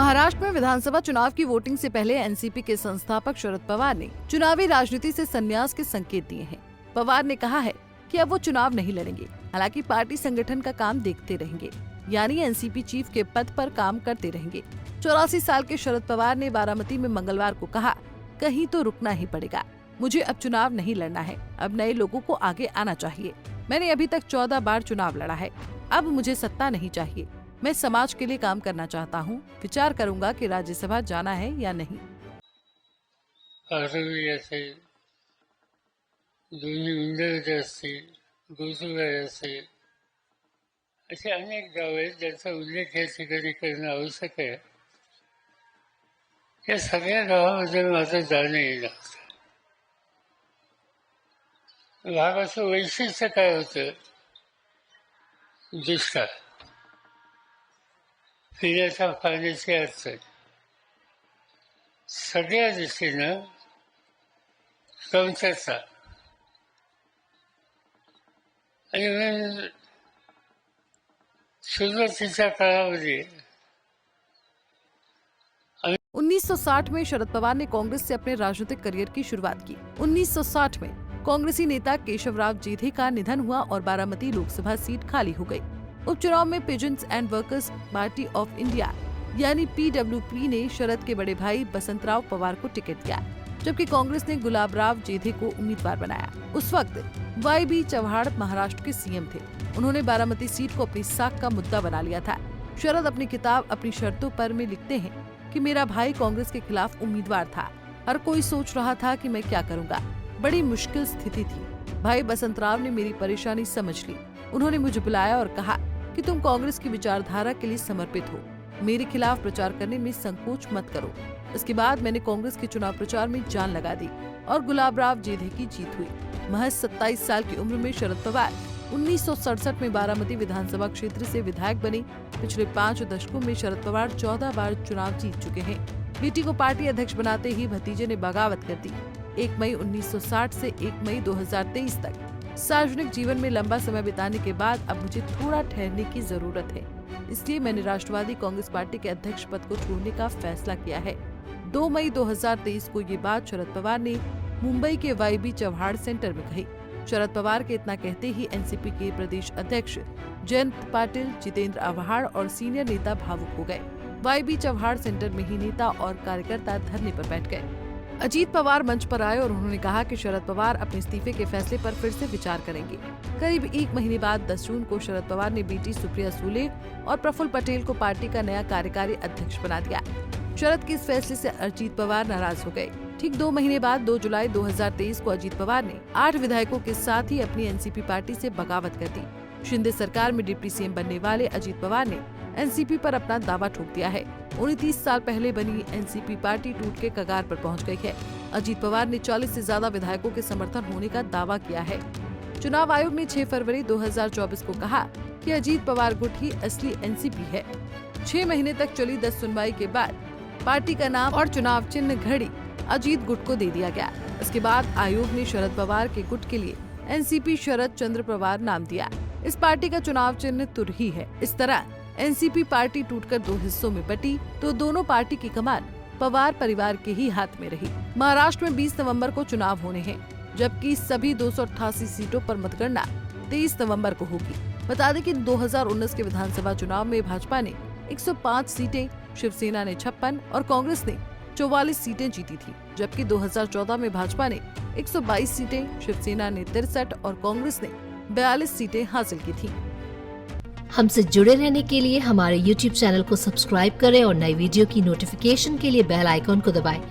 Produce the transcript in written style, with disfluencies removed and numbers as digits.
महाराष्ट्र में विधानसभा चुनाव की वोटिंग से पहले एनसीपी के संस्थापक शरद पवार ने चुनावी राजनीति से संन्यास के संकेत दिए हैं। पवार ने कहा है कि अब वो चुनाव नहीं लड़ेंगे, हालांकि पार्टी संगठन का काम देखते रहेंगे, यानी एनसीपी चीफ के पद पर काम करते रहेंगे। 84 साल के शरद पवार ने बारामती में मंगलवार को कहा, कहीं तो रुकना ही पड़ेगा, मुझे अब चुनाव नहीं लड़ना है, अब नए लोगों को आगे आना चाहिए। मैंने अभी तक 14 बार चुनाव लड़ा है, अब मुझे सत्ता नहीं चाहिए, मैं समाज के लिए काम करना चाहता हूँ, विचार करूंगा कि राज्यसभा जाना है या नहीं। असे अनेक गाव आहेत ज्याचा उल्लेख या ठिकाणी करणं आवश्यक आहे। या सगळ्या गावामध्ये माझं जाणं येणं होतं। भागाचं वैशिष्ट्य काय होतं? दुष्काळ, पिण्याच्या पाण्याची अडचण, सगळ्या दृष्टीनं कमतरता आणि सुरुवातीच्या काळामध्ये 1960 में शरद पवार ने कांग्रेस से अपने राजनीतिक करियर की शुरुआत की। 1960 में कांग्रेसी नेता केशवराव जेधे का निधन हुआ और बारामती लोकसभा सीट खाली हो गई। उपचुनाव में Peasants and Workers Party of India यानी PWP ने शरद के बड़े भाई बसंतराव पवार को टिकट दिया, जबकि कांग्रेस ने गुलाबराव जेधे को उम्मीदवार बनाया। उस वक्त YB चव्हाण महाराष्ट्र के सीएम थे। उन्होंने बारामती सीट को अपनी साख का मुद्दा बना लिया था। शरद अपनी किताब अपनी शर्तों पर में लिखते हैं कि मेरा भाई कांग्रेस के खिलाफ उम्मीदवार था, हर कोई सोच रहा था कि मैं क्या करूंगा, बड़ी मुश्किल स्थिति थी। भाई बसंतराव ने मेरी परेशानी समझ ली, उन्होंने मुझे बुलाया और कहा कि तुम कांग्रेस की विचारधारा के लिए समर्पित हो, मेरे खिलाफ प्रचार करने में संकोच मत करो। इसके बाद मैंने कांग्रेस के चुनाव प्रचार में जान लगा दी और गुलाबराव जेधे की जीत हुई। महज 27 साल की उम्र में शरद पवार 1967 में बारामती विधानसभा क्षेत्र से विधायक बने। पिछले 5 दशकों में शरद पवार 14 बार चुनाव जीत चुके हैं। बेटी को पार्टी अध्यक्ष बनाते ही भतीजे ने बगावत कर दी। 1 मई 1960 से 1 मई 2023 तक सार्वजनिक जीवन में लंबा समय बिताने के बाद अब मुझे थोड़ा ठहरने की जरूरत है, इसलिए मैंने राष्ट्रवादी कांग्रेस पार्टी के अध्यक्ष पद को छोड़ने का फैसला किया है। 2 मई 2023 को ये बात शरद पवार ने मुंबई के YB चव्हाण सेंटर में कही। शरद पवार के इतना कहते ही एनसीपी के प्रदेश अध्यक्ष जयंत पाटिल, जितेंद्र आव्हाड और सीनियर नेता भावुक हो गए। YB चव्हाण सेंटर में ही नेता और कार्यकर्ता धरने पर बैठ गए। अजीत पवार मंच पर आए और उन्होंने कहा कि शरद पवार अपने इस्तीफे के फैसले पर फिर से विचार करेंगे। करीब 1 महीने बाद 10 जून को शरद पवार ने बेटी सुप्रिया सुले और प्रफुल्ल पटेल को पार्टी का नया कार्यकारी अध्यक्ष बना दिया। शरद के इस फैसले से अजीत पवार नाराज हो गए। ठीक 2 महीने बाद 2 जुलाई 2023 को अजीत पवार ने 8 विधायकों के साथ ही अपनी एनसीपी पार्टी से बगावत कर दी। शिंदे सरकार में डिप्टी सीएम बनने वाले अजीत पवार ने एनसीपी पर अपना दावा ठोक दिया है। 29 साल पहले बनी एनसीपी पार्टी टूट के कगार पर पहुंच गई है। अजीत पवार ने 40 से ज्यादा विधायकों के समर्थन होने का दावा किया है। चुनाव आयोग ने 6 फरवरी 2024 को कहा कि अजीत पवार गुट ही असली एनसीपी है। 6 महीने तक चली 10 सुनवाई के बाद पार्टी का नाम और चुनाव चिन्ह घड़ी अजीत गुट को दे दिया गया। इसके बाद आयोग ने शरद पवार के गुट के लिए एनसीपी शरद चंद्र पवार नाम दिया। इस पार्टी का चुनाव चिन्ह तुरही है। इस तरह एनसीपी पार्टी टूटकर 2 हिस्सों में बटी तो दोनों पार्टी की कमान पवार परिवार के ही हाथ में रही। महाराष्ट्र में 20 नवंबर को चुनाव होने हैं, जबकि सभी 288 सीटों पर मतगणना 23 नवंबर को होगी। बता दें कि 2019 के विधानसभा चुनाव में भाजपा ने 105 सीटें, शिवसेना ने 56 और कांग्रेस ने 44 सीटें जीती थी, जबकि 2014 में भाजपा ने 122 सीटें, शिवसेना ने 63 और कांग्रेस ने 42 सीटें हासिल की थीं। हमसे जुड़े रहने के लिए हमारे YouTube चैनल को सब्सक्राइब करें और नई वीडियो की नोटिफिकेशन के लिए बेल आइकॉन को दबाएं।